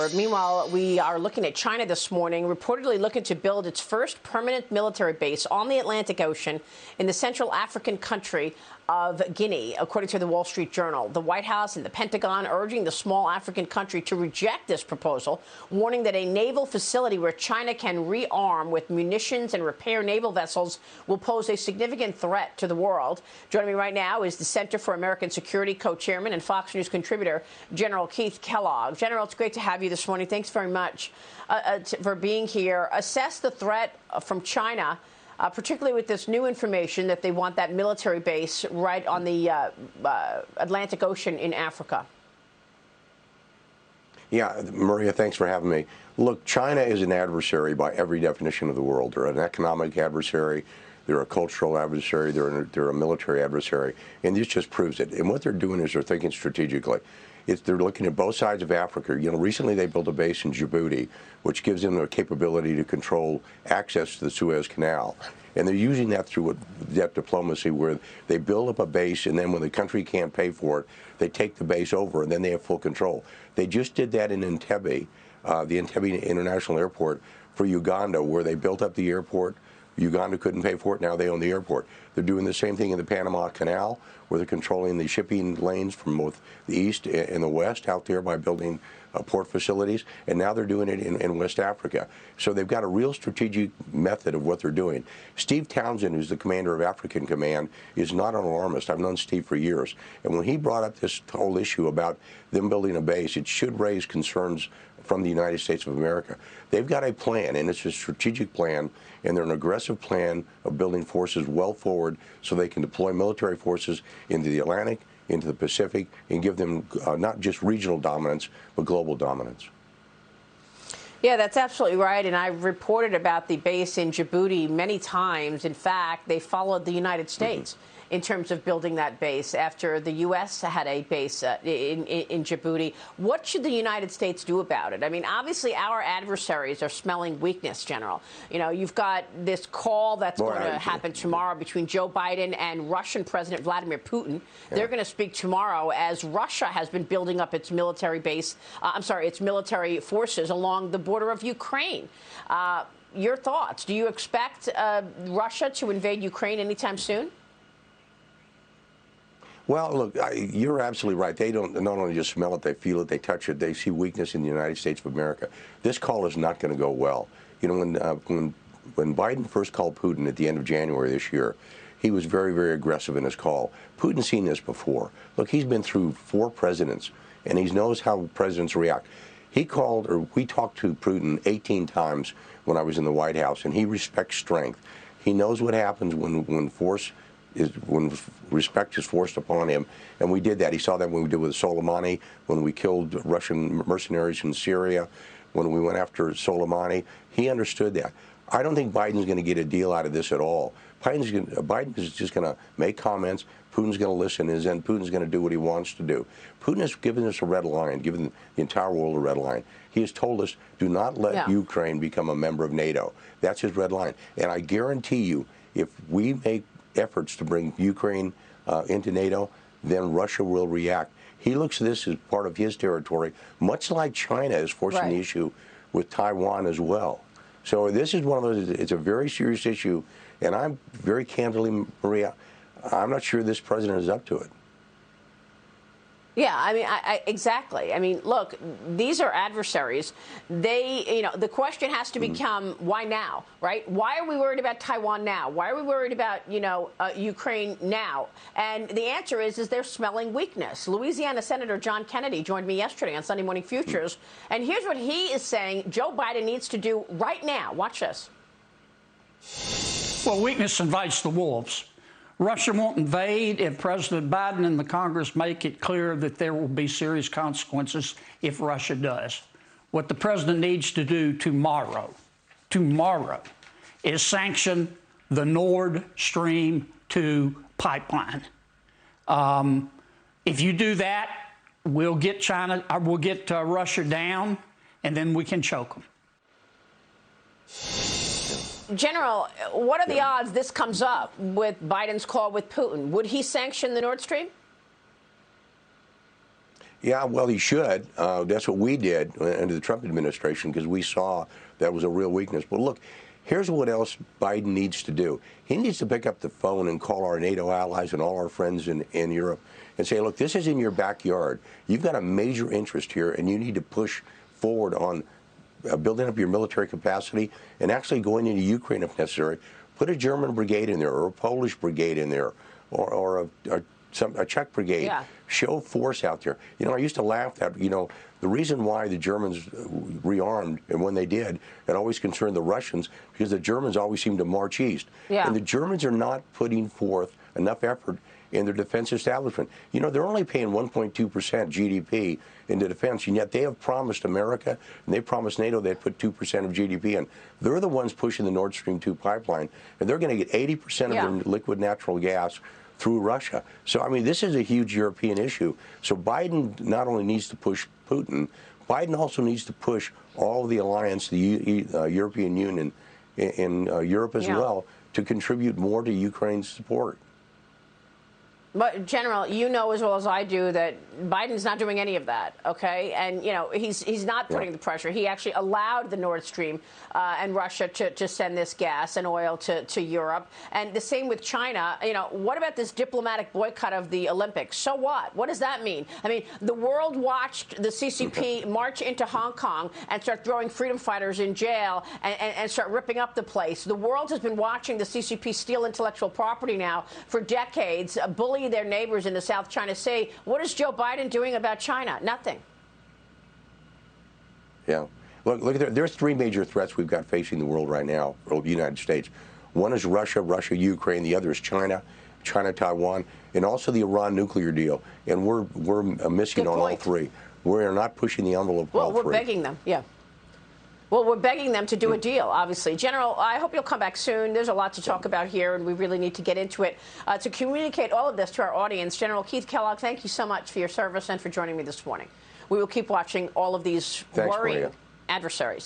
Headquartered. Meanwhile, we are looking at China this morning, reportedly looking to build its first permanent military base on the Atlantic Ocean in the Central African country of Guinea, according to the Wall Street Journal. The White House and the Pentagon urging the small African country to reject this proposal, warning that a naval facility where China can rearm with munitions and repair naval vessels will pose a significant threat to the world. Joining me right now is the Center for American Security co-chairman and Fox News contributor, General Keith Kellogg. General, it's great to have you this morning. Thanks very much for being here. Assess the threat from China, particularly with this new information that they want that military base right on the Atlantic Ocean in Africa. Yeah, Maria, thanks for having me. Look, China is an adversary by every definition of the world. They're an economic adversary, they're a cultural adversary, they're a military adversary, and this just proves it. And what they're doing is they're thinking strategically. They're looking at both sides of Africa. You know, recently they built a base in Djibouti, which gives them the capability to control access to the Suez Canal. And they're using that through that diplomacy where they build up a base, and then when the country can't pay for it, they take the base over, and then they have full control. They just did that in Entebbe, the Entebbe International Airport for Uganda, where they built up the airport. Uganda couldn't pay for it. Now they own the airport. They're doing the same thing in the Panama Canal, where they're controlling the shipping lanes from both the east and the west out there by building port facilities. And now they're doing it in West Africa. So they've got a real strategic method of what they're doing. Steve Townsend, who's the commander of African Command, is not an alarmist. I've known Steve for years. And when he brought up this whole issue about them building a base, it should raise concerns from the United States of America. They've got a plan, and it's a strategic plan, and they're an aggressive plan of building forces well forward so they can deploy military forces into the Atlantic, into the Pacific, and give them not just regional dominance, but global dominance. Yeah, that's absolutely right. And I've reported about the base in Djibouti many times. In fact, they followed the United States in terms of building that base after the U.S. had a base in Djibouti. What should the United States do about it? I mean, obviously, our adversaries are smelling weakness, General. You know, you've got this call that's going to happen tomorrow between Joe Biden and Russian President Vladimir Putin. Yeah. They're going to speak tomorrow as Russia has been building up its military base, its military forces along the border of Ukraine. Your thoughts? Do you expect Russia to invade Ukraine anytime soon? Well, look, you're absolutely right. They don't not only just smell it, they feel it, they touch it, they see weakness in the United States of America. This call is not going to go well. You know, when Biden first called Putin at the end of January this year, he was very, very aggressive in his call. Putin's seen this before. Look, he's been through 4 presidents, and he knows how presidents react. We talked to Putin 18 times when I was in the White House, and he respects strength. He knows what happens when respect is forced upon him, and we did that. He saw that when we did with Soleimani, when we killed Russian mercenaries in Syria, when we went after Soleimani. He understood that. I don't think Biden's going to get a deal out of this at all. Biden is just going to make comments. Putin's going to listen, and then Putin's going to do what he wants to do. Putin has given us a red line, given the entire world a red line. He has told us, do not let Ukraine become a member of NATO. That's his red line. And I guarantee you, if we make efforts to bring Ukraine into NATO, then Russia will react. He looks at this as part of his territory, much like China is forcing the issue with Taiwan as well. So this is one of those, it's a very serious issue, and I'm very candidly, Maria, I'm not sure this president is up to it. Yeah, I mean, exactly. I mean, look, these are adversaries. The question has to become, why now, right? Why are we worried about Taiwan now? Why are we worried about, Ukraine now? And the answer is they're smelling weakness. Louisiana Senator John Kennedy joined me yesterday on Sunday Morning Futures, and here's what he is saying Joe Biden needs to do right now. Watch this. Well, weakness invites the wolves. Russia won't invade if President Biden and the Congress make it clear that there will be serious consequences if Russia does. What the president needs to do tomorrow, is sanction the Nord Stream 2 pipeline. If you do that, we'll get Russia down, and then we can choke them. General, what are the odds this comes up with Biden's call with Putin? Would he sanction the Nord Stream? Yeah, well, he should. That's what we did under the Trump administration because we saw that was a real weakness. But look, here's what else Biden needs to do. He needs to pick up the phone and call our NATO allies and all our friends in Europe and say, look, this is in your backyard. You've got a major interest here, and you need to push forward on building up your military capacity and actually going into Ukraine if necessary. Put a German brigade in there or a Polish brigade in there or a Czech brigade. Yeah. Show force out there. You know, I used to laugh that, the reason why the Germans rearmed, and when they did, it always concerned the Russians because the Germans always seemed to march east. Yeah. And the Germans are not putting forth enough effort in their defense establishment. You know, they're only paying 1.2% GDP into defense, and yet they have promised America and they promised NATO they'd put 2% of GDP in. They're the ones pushing the Nord Stream 2 pipeline, and they're going to get 80% of their liquid natural gas through Russia. So, I mean, this is a huge European issue. So Biden not only needs to push Putin, Biden also needs to push all of the alliance, the European Union, in Europe as well, to contribute more to Ukraine's support. But, General, you know as well as I do that Biden's not doing any of that, okay? And, he's not putting the pressure. He actually allowed the Nord Stream and Russia to send this gas and oil to Europe. And the same with China. What about this diplomatic boycott of the Olympics? So what? What does that mean? I mean, the world watched the CCP march into Hong Kong and start throwing freedom fighters in jail and start ripping up the place. The world has been watching the CCP steal intellectual property now for decades, bully their neighbors in the South China Sea. What is Joe Biden doing about China? Nothing. Yeah. Look, there's three major threats we've got facing the world right now, or the United States. One is Russia, Ukraine. The other is China, Taiwan, and also the Iran nuclear deal. And we're missing on all three. We're not pushing the envelope on all three. Well, we're begging them, Well, we're begging them to do a deal, obviously. General, I hope you'll come back soon. There's a lot to talk about here, and we really need to get into it. To communicate all of this to our audience, General Keith Kellogg, thank you so much for your service and for joining me this morning. We will keep watching all of these worrying adversaries.